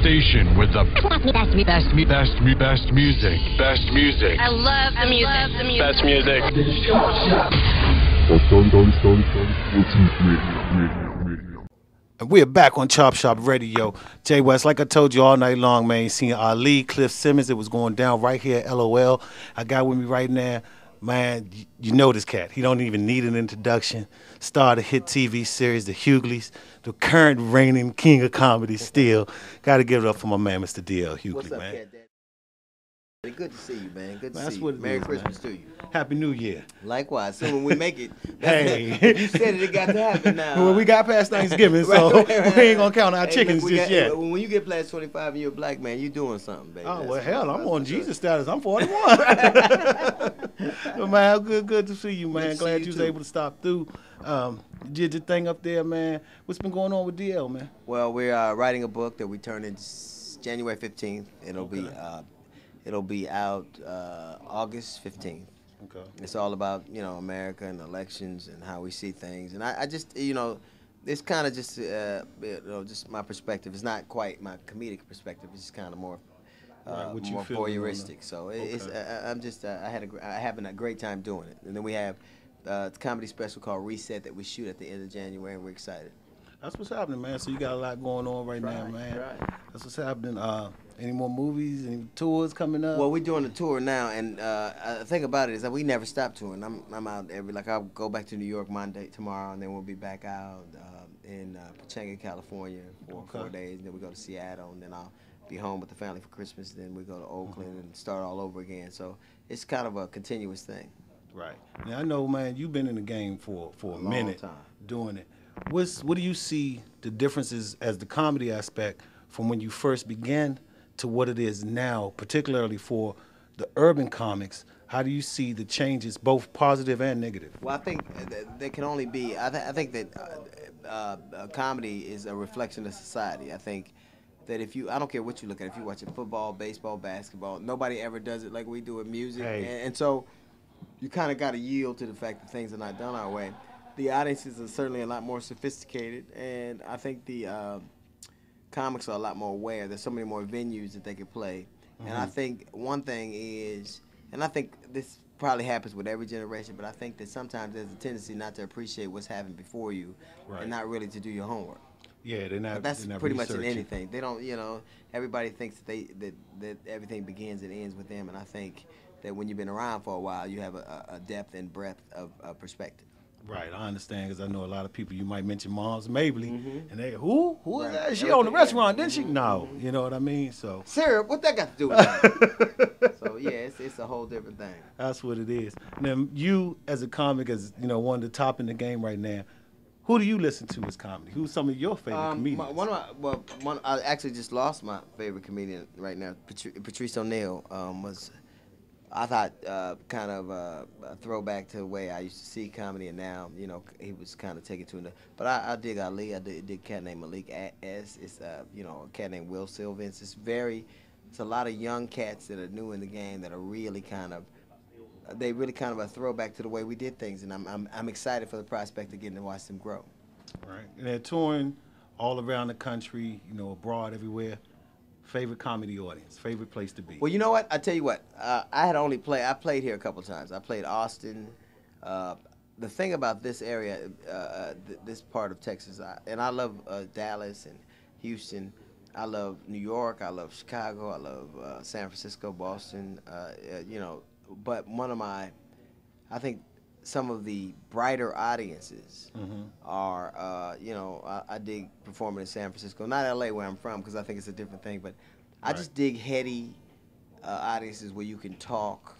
station with the best music. Best music. I love the music. Best music. And we're back on Chop Shop Radio. Jay West, like I told you all night long, man, you seen Ali, Cliff Simmons, it was going down right here at LOL. I got with me right now, man, you know this cat. He don't even need an introduction. Star of the hit TV series, The Hughleys, the current reigning king of comedy still. Got to give it up for my man, Mr. D.L. Hughley, What's up, man. Cat Daddy? Good to see you, man. Good to That's see what you. it Merry is, Christmas man. to you. Happy New Year. Likewise. So when we make it, Hey. if you said it, it got to happen now. Well, we got past Thanksgiving, so we ain't going to count our chickens look, just yet. When you get past 25 and you're a black man, you're doing something, baby. Oh, That's well, hell, I'm on Jesus good. status. I'm 41. Well, man, good to see you, man. Good to Glad see you was too. able to stop through. Did your thing up there, man. What's been going on with DL, man? Well, we're writing a book that we turn in January 15th. It'll be out August 15th. Okay. It's all about, America and elections and how we see things. And I just, it's kind of just, just my perspective. It's not quite my comedic perspective. It's just kind of more, Right, more voyeuristic. So it's, I'm just, I having a great time doing it. And then we have a comedy special called Reset that we shoot at the end of January, and we're excited. That's what's happening, man. So you got a lot going on right now, man. Right. That's what's happening. Any more movies, any tours coming up? Well, we're doing a tour now, and the thing about it is that we never stop touring. I'm out I'll go back to New York tomorrow, and then we'll be back out in Pachanga, California for 4 days, and then we go to Seattle, and then I'll be home with the family for Christmas, then we go to Oakland and start all over again. So it's kind of a continuous thing. Right. Now, I know, man, you've been in the game for a minute time. doing it. What do you see the differences as the comedy aspect from when you first began to what it is now, particularly for the urban comics? How do you see the changes, both positive and negative? Well, I think there can only be. I think that comedy is a reflection of society. I think that I don't care what you look at, if you're watching football, baseball, basketball, nobody ever does it like we do in music, and so you kind of got to yield to the fact that things are not done our way. The audiences are certainly a lot more sophisticated, and I think the comics are a lot more aware. There's so many more venues that they can play. And I think one thing is, and I think this probably happens with every generation, but I think that sometimes there's a tendency not to appreciate what's happened before you, and not really to do your homework. Yeah, That's pretty much in anything. They don't, everybody thinks that everything begins and ends with them, and I think that when you've been around for a while, you have a depth and breadth of perspective. Right, I understand, because I know a lot of people, you might mention Mom's Mabley, and they, who is that? She owned the restaurant, didn't she? No, you know what I mean? So Syrup, what that got to do with that? So, yeah, it's a whole different thing. that's what it is. Now, you as a comic, as one of the top in the game right now, who do you listen to as comedy? Who's some of your favorite comedians? I actually just lost my favorite comedian right now. Patrice O'Neal was, I thought, kind of a throwback to the way I used to see comedy, and now, he was kind of taken to another. But I dig Ali. I dig a cat named Malik S. It's, a cat named Will Sylvans. It's a lot of young cats that are new in the game that are really kind of a throwback to the way we did things, and I'm excited for the prospect of getting to watch them grow. Right, and they're touring all around the country, abroad, everywhere. Favorite comedy audience, favorite place to be? Well, you know what? I tell you what. I played here a couple times. I played Austin. The thing about this area, this part of Texas, and I love Dallas and Houston. I love New York. I love Chicago. I love San Francisco, Boston. But I think some of the brighter audiences are, I dig performing in San Francisco, not L.A. where I'm from, because I think it's a different thing, but I just dig heady audiences where you can talk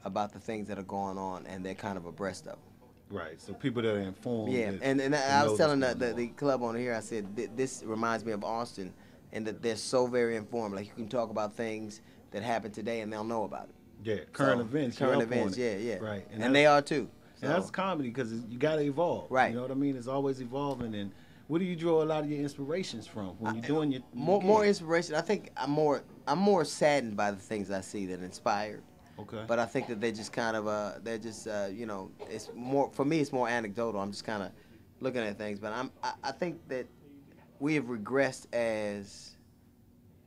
about the things that are going on, and they're kind of abreast of them. Right, so people that are informed. Yeah, and I was telling the club owner here, I said, this reminds me of Austin, and that they're so very informed. Like, you can talk about things that happen today, and they'll know about it. Yeah, current events. Yeah. Right, and they are too. And that's comedy, because you got to evolve. Right. You know what I mean? It's always evolving. And where do you draw a lot of your inspirations from when you're doing your more inspiration? I think I'm more saddened by the things I see than inspired. Okay. But I think that they're just kind of it's more, for me, it's more anecdotal. I'm just kind of looking at things, but I think that we have regressed as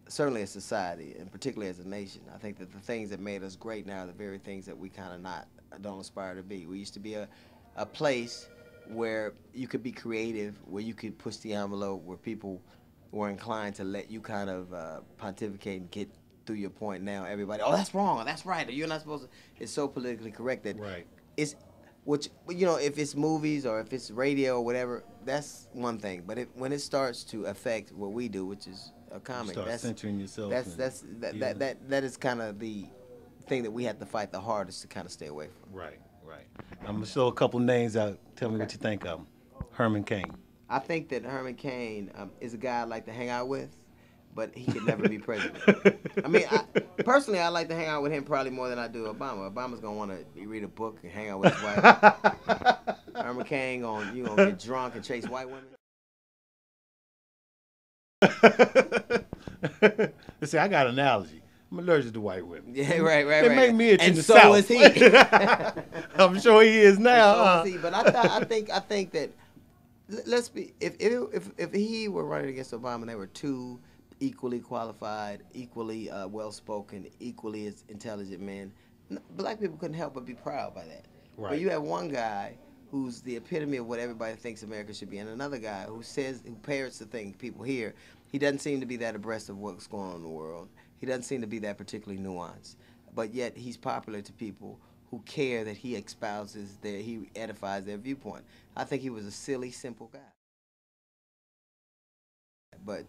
certainly as society, and particularly as a nation, I think that the things that made us great now are the very things that we kind of don't aspire to be. We used to be a place where you could be creative, where you could push the envelope, where people were inclined to let you kind of pontificate and get through your point. Now everybody, oh, that's wrong, or that's right, or you're not supposed to. It's so politically correct that it's, which, you know, if it's movies or if it's radio or whatever, that's one thing. But when it starts to affect what we do, which is a comic, that's centering yourself. That is kind of the thing that we have to fight the hardest to kind of stay away from. Right. I'm gonna show a couple names out. Tell me what you think of them. Herman Cain. I think that Herman Cain is a guy I'd like to hang out with, but he could never be president. I mean, personally, I like to hang out with him probably more than I do Obama. Obama's gonna want to read a book and hang out with his wife. Herman Cain you gonna get drunk and chase white women. See, I got an allergy. I'm allergic to white women. Yeah, right. They make me itch in the so South. Is he. I'm sure he is now. So is he. But I think that, let's be, if he were running against Obama and they were two equally qualified, equally well-spoken, equally as intelligent men, black people couldn't help but be proud by that. Right. But you have one guy who's the epitome of what everybody thinks America should be, and another guy who parrots the thing people hear. He doesn't seem to be that abreast of what's going on in the world. He doesn't seem to be that particularly nuanced. But yet he's popular to people who care that he he edifies their viewpoint. I think he was a silly, simple guy. But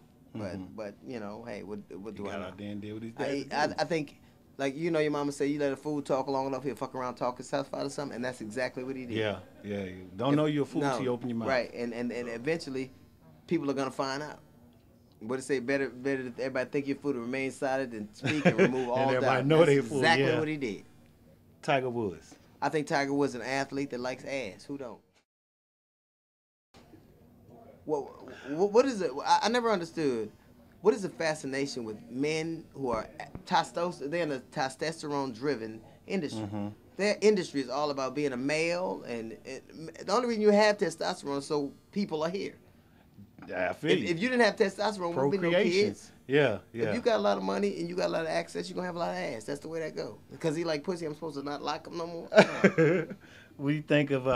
you know, hey, what do I know? Out there and did what he did. I think, like, you know, your mama say you let a fool talk long enough, he'll fuck around, talk his house out or something, and that's exactly what he did. Yeah. Don't know you're a fool until you open your mouth. Right, and eventually, people are gonna find out. What it say? Better that everybody think you're a fool to remain silent than speak and remove all doubt. Everybody know they fool. Exactly what he did. Tiger Woods. I think Tiger Woods is an athlete that likes ass. Who don't? What is it? I never understood. What is the fascination with men who are they're in a testosterone-driven industry? Their industry is all about being a male, and the only reason you have testosterone is so people are here. I feel you. If you didn't have testosterone, there would be no kids. Yeah. If you got a lot of money and you got a lot of access, you're going to have a lot of ass. That's the way that go. Because he like pussy, I'm supposed to not like him no more? What do you think of,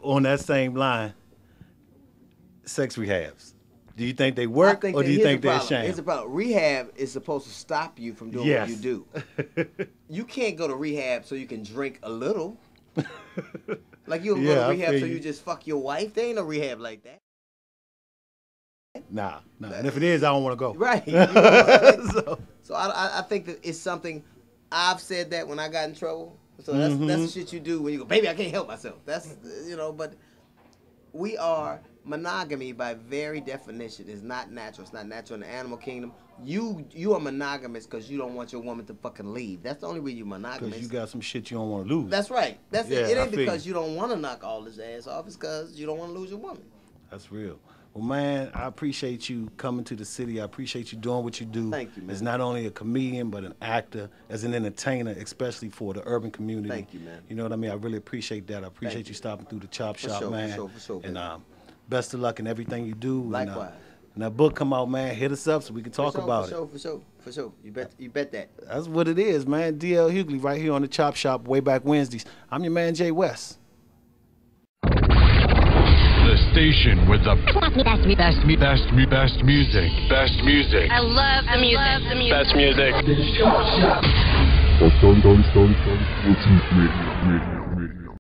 on that same line, sex rehabs? Do you think they work, or do you think they're a sham? Here's the problem. Rehab is supposed to stop you from doing what you do. You can't go to rehab so you can drink a little. Like you don't go to rehab so you just fuck your wife. There ain't no rehab like that. Nah. And if it is, I don't want to go. Right. So I think that it's something. I've said that when I got in trouble. So that's the shit you do when you go, baby, I can't help myself. That's, you know, but we are, monogamy by very definition is not natural. It's not natural in the animal kingdom. You are monogamous because you don't want your woman to fucking leave. That's the only reason you're monogamous. Because you got some shit you don't want to lose. That's right. That's it. It ain't because you don't want to knock all this ass off. It's because you don't want to lose your woman. That's real. Well, man, I appreciate you coming to the city. I appreciate you doing what you do. Thank you, man. As not only a comedian, but an actor, as an entertainer, especially for the urban community. Thank you, man. You know what I mean? I really appreciate that. I appreciate you stopping through the Chop Shop, man. For sure. And best of luck in everything you do. Likewise. And that book come out, man, hit us up so we can talk about it. For sure. You bet that. That's what it is, man. DL Hughley right here on the Chop Shop, way back Wednesdays. I'm your man, Jay West. The station with the best music. Best music. I love the music. Best music. Don't. What's radio?